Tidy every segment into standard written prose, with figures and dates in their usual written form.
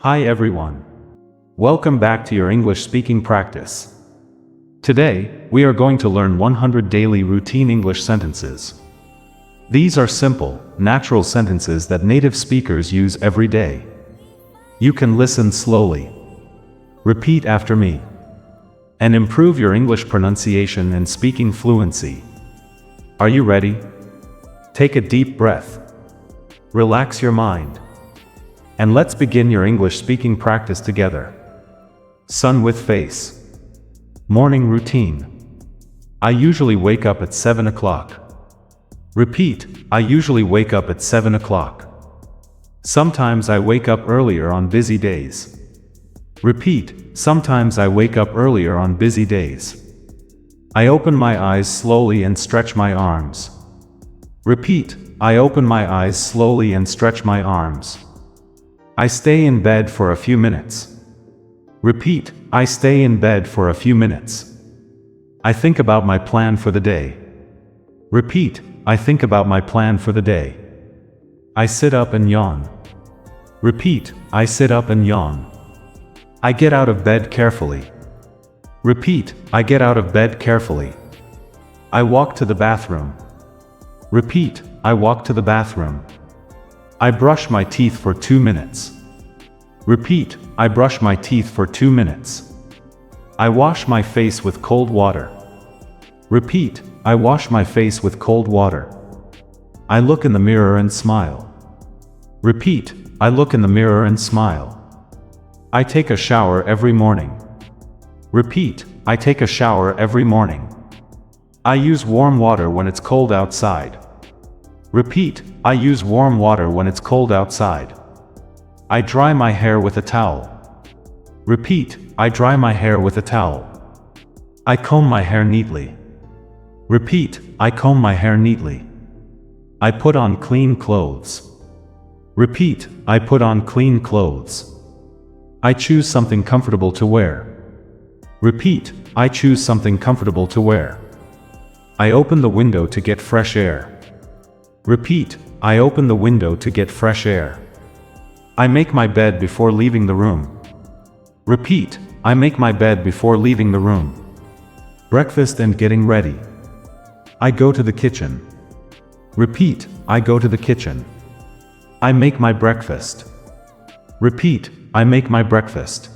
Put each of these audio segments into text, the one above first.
Hi everyone. Welcome back to your English speaking practice. Today, we are going to learn 100 daily routine English sentences. These are simple, natural sentences that native speakers use every day. You can listen slowly. Repeat after me. And improve your English pronunciation and speaking fluency. Are you ready? Take a deep breath. Relax your mind. And let's begin your English speaking practice together. Sun with face. Morning routine. I usually wake up at 7 o'clock. Repeat, I usually wake up at 7 o'clock. Sometimes I wake up earlier on busy days. Repeat, sometimes I wake up earlier on busy days. I open my eyes slowly and stretch my arms. Repeat, I open my eyes slowly and stretch my arms. I stay in bed for a few minutes. Repeat, I stay in bed for a few minutes. I think about my plan for the day. Repeat, I think about my plan for the day. I sit up and yawn. Repeat, I sit up and yawn. I get out of bed carefully. Repeat, I get out of bed carefully. I walk to the bathroom. Repeat, I walk to the bathroom. I brush my teeth for 2 minutes. Repeat, I brush my teeth for 2 minutes. I wash my face with cold water. Repeat, I wash my face with cold water. I look in the mirror and smile. Repeat, I look in the mirror and smile. I take a shower every morning. Repeat, I take a shower every morning. I use warm water when it's cold outside. Repeat, I use warm water when it's cold outside. I dry my hair with a towel. Repeat, I dry my hair with a towel. I comb my hair neatly. Repeat, I comb my hair neatly. I put on clean clothes. Repeat, I put on clean clothes. I choose something comfortable to wear. Repeat, I choose something comfortable to wear. I open the window to get fresh air. Repeat, I open the window to get fresh air. I make my bed before leaving the room. Repeat, I make my bed before leaving the room. Breakfast and getting ready. I go to the kitchen. Repeat, I go to the kitchen. I make my breakfast. Repeat, I make my breakfast.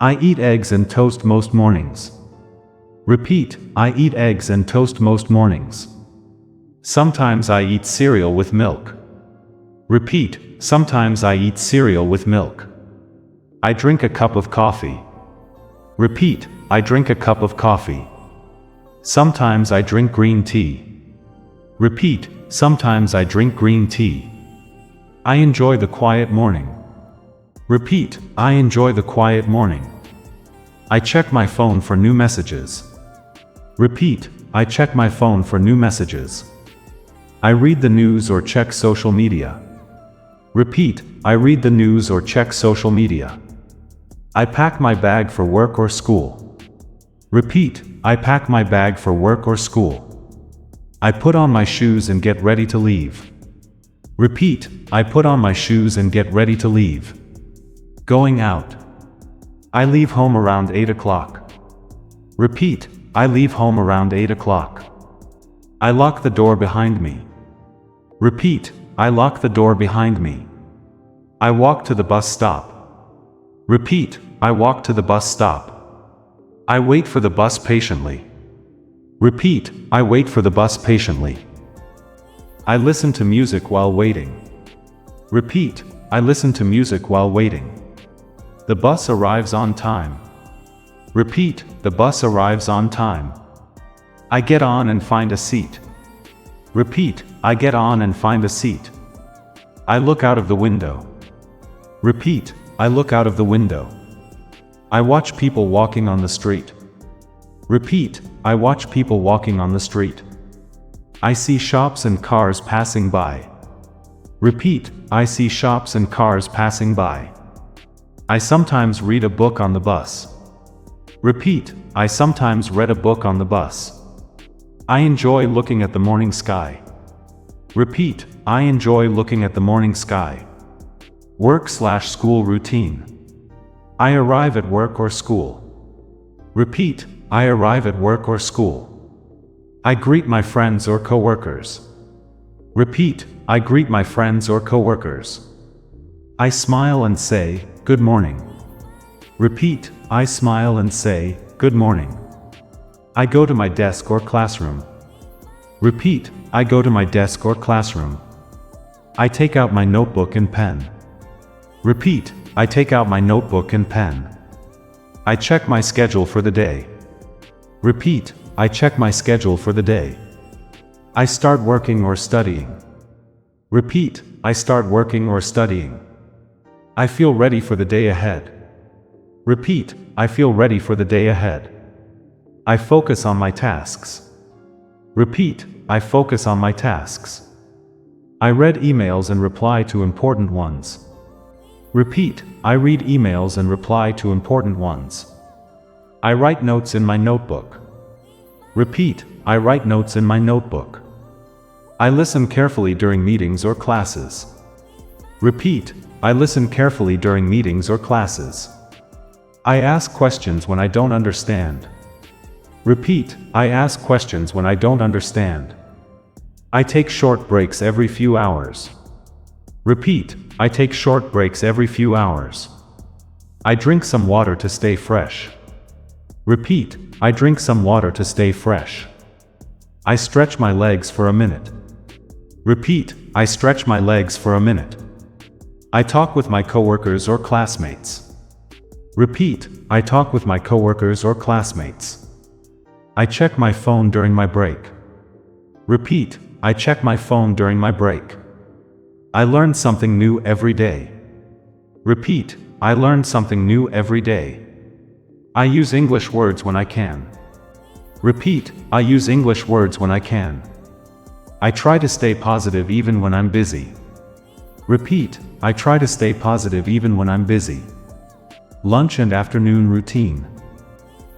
I eat eggs and toast most mornings. Repeat, I eat eggs and toast most mornings. Sometimes I eat cereal with milk. Repeat, sometimes I eat cereal with milk. I drink a cup of coffee. Repeat, I drink a cup of coffee. Sometimes I drink green tea. Repeat, sometimes I drink green tea. I enjoy the quiet morning. Repeat, I enjoy the quiet morning. I check my phone for new messages. Repeat, I check my phone for new messages. I read the news or check social media. Repeat, I read the news or check social media. I pack my bag for work or school. Repeat, I pack my bag for work or school. I put on my shoes and get ready to leave. Repeat, I put on my shoes and get ready to leave. Going out. I leave home around 8 o'clock. Repeat, I leave home around 8 o'clock. I lock the door behind me. Repeat, I lock the door behind me. I walk to the bus stop. Repeat, I walk to the bus stop. I wait for the bus patiently. Repeat, I wait for the bus patiently. I listen to music while waiting. Repeat, I listen to music while waiting. The bus arrives on time. Repeat, the bus arrives on time. I get on and find a seat. Repeat, I get on and find a seat. I look out of the window. Repeat, I look out of the window. I watch people walking on the street. Repeat, I watch people walking on the street. I see shops and cars passing by. Repeat, I see shops and cars passing by. I sometimes read a book on the bus. Repeat, I sometimes read a book on the bus. I enjoy looking at the morning sky. Repeat, I enjoy looking at the morning sky. Work/school routine. I arrive at work or school. Repeat, I arrive at work or school. I greet my friends or coworkers. Repeat, I greet my friends or coworkers. I smile and say, good morning. Repeat, I smile and say, good morning. I go to my desk or classroom. Repeat, I go to my desk or classroom. I take out my notebook and pen. Repeat, I take out my notebook and pen. I check my schedule for the day. Repeat, I check my schedule for the day. I start working or studying. Repeat, I start working or studying. I feel ready for the day ahead. Repeat, I feel ready for the day ahead. I focus on my tasks. Repeat, I focus on my tasks. I read emails and reply to important ones. Repeat, I read emails and reply to important ones. I write notes in my notebook. Repeat, I write notes in my notebook. I listen carefully during meetings or classes. Repeat, I listen carefully during meetings or classes. I ask questions when I don't understand. Repeat, I ask questions when I don't understand. I take short breaks every few hours. Repeat, I take short breaks every few hours. I drink some water to stay fresh. Repeat, I drink some water to stay fresh. I stretch my legs for a minute. Repeat, I stretch my legs for a minute. I talk with my coworkers or classmates. Repeat, I talk with my coworkers or classmates. I check my phone during my break. Repeat, I check my phone during my break. I learn something new every day. Repeat, I learn something new every day. I use English words when I can. Repeat, I use English words when I can. I try to stay positive even when I'm busy. Repeat, I try to stay positive even when I'm busy. Lunch and afternoon routine.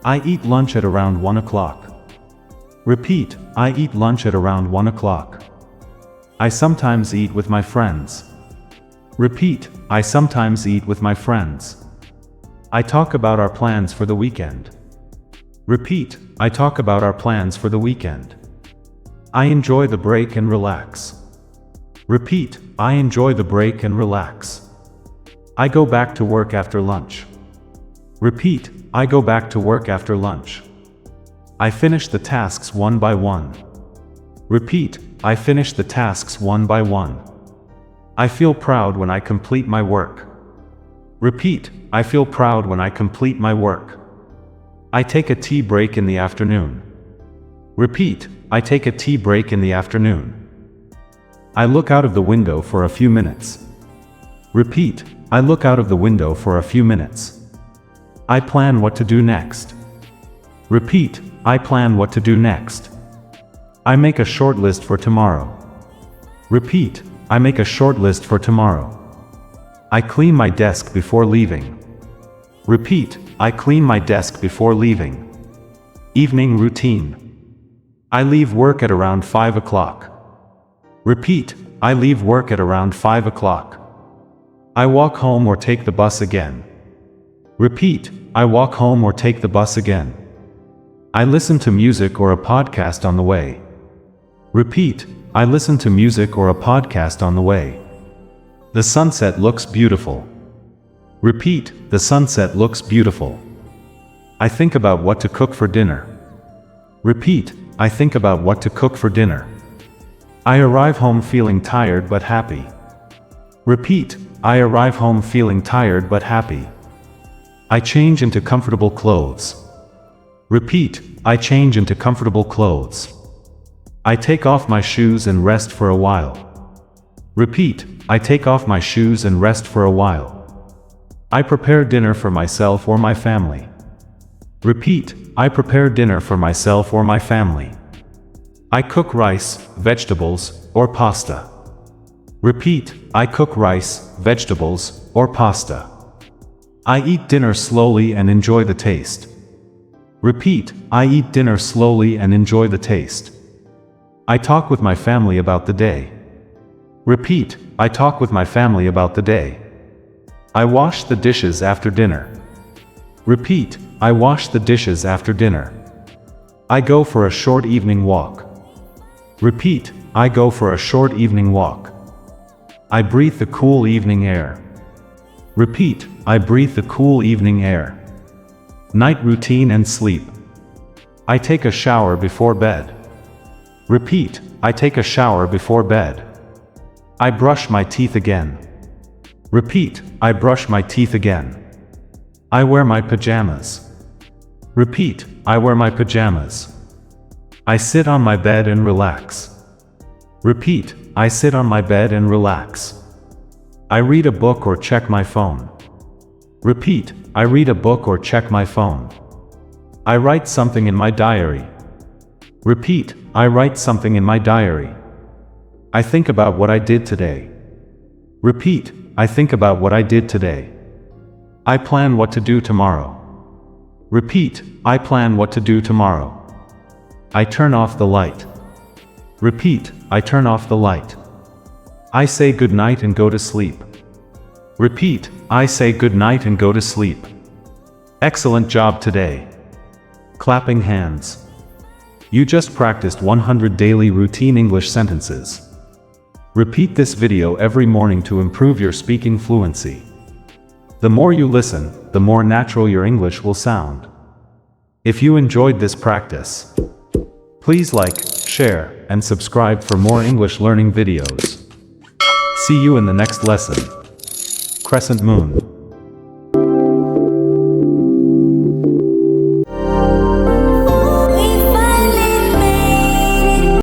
I eat lunch at around 1 o'clock. Repeat, I eat lunch at around 1 o'clock. I sometimes eat with my friends. Repeat, I sometimes eat with my friends. I talk about our plans for the weekend. Repeat, I talk about our plans for the weekend. I enjoy the break and relax. Repeat, I enjoy the break and relax. I go back to work after lunch. Repeat, I go back to work after lunch. I finish the tasks one by one. Repeat, I finish the tasks one by one. I feel proud when I complete my work. Repeat, I feel proud when I complete my work. I take a tea break in the afternoon. Repeat, I take a tea break in the afternoon. I look out of the window for a few minutes. Repeat, I look out of the window for a few minutes. I plan what to do next. Repeat, I plan what to do next. I make a short list for tomorrow. Repeat, I make a short list for tomorrow. I clean my desk before leaving. Repeat, I clean my desk before leaving. Evening routine. I leave work at around 5 o'clock. Repeat, I leave work at around 5 o'clock. I walk home or take the bus again. Repeat, I walk home or take the bus again. I listen to music or a podcast on the way. Repeat, I listen to music or a podcast on the way. The sunset looks beautiful. Repeat, the sunset looks beautiful. I think about what to cook for dinner. Repeat, I think about what to cook for dinner. I arrive home feeling tired but happy. Repeat, I arrive home feeling tired but happy. I change into comfortable clothes. Repeat, I change into comfortable clothes. I take off my shoes and rest for a while. Repeat, I take off my shoes and rest for a while. I prepare dinner for myself or my family. Repeat, I prepare dinner for myself or my family. I cook rice, vegetables, or pasta. Repeat, I cook rice, vegetables, or pasta. I eat dinner slowly and enjoy the taste. Repeat, I eat dinner slowly and enjoy the taste. I talk with my family about the day. Repeat, I talk with my family about the day. I wash the dishes after dinner. Repeat, I wash the dishes after dinner. I go for a short evening walk. Repeat, I go for a short evening walk. I breathe the cool evening air. Repeat, I breathe the cool evening air. Night routine and sleep. I take a shower before bed. Repeat, I take a shower before bed. I brush my teeth again. Repeat, I brush my teeth again. I wear my pajamas. Repeat, I wear my pajamas. I sit on my bed and relax. Repeat, I sit on my bed and relax. I read a book or check my phone. Repeat, I read a book or check my phone. I write something in my diary. Repeat, I write something in my diary. I think about what I did today. Repeat, I think about what I did today. I plan what to do tomorrow. Repeat, I plan what to do tomorrow. I turn off the light. Repeat, I turn off the light. I say good night and go to sleep. Repeat, I say good night and go to sleep. Excellent job today. Clapping hands. You just practiced 100 daily routine English sentences. Repeat this video every morning to improve your speaking fluency. The more you listen, the more natural your English will sound. If you enjoyed this practice, please like, share, and subscribe for more English learning videos. See you in the next lesson. Crescent Moon.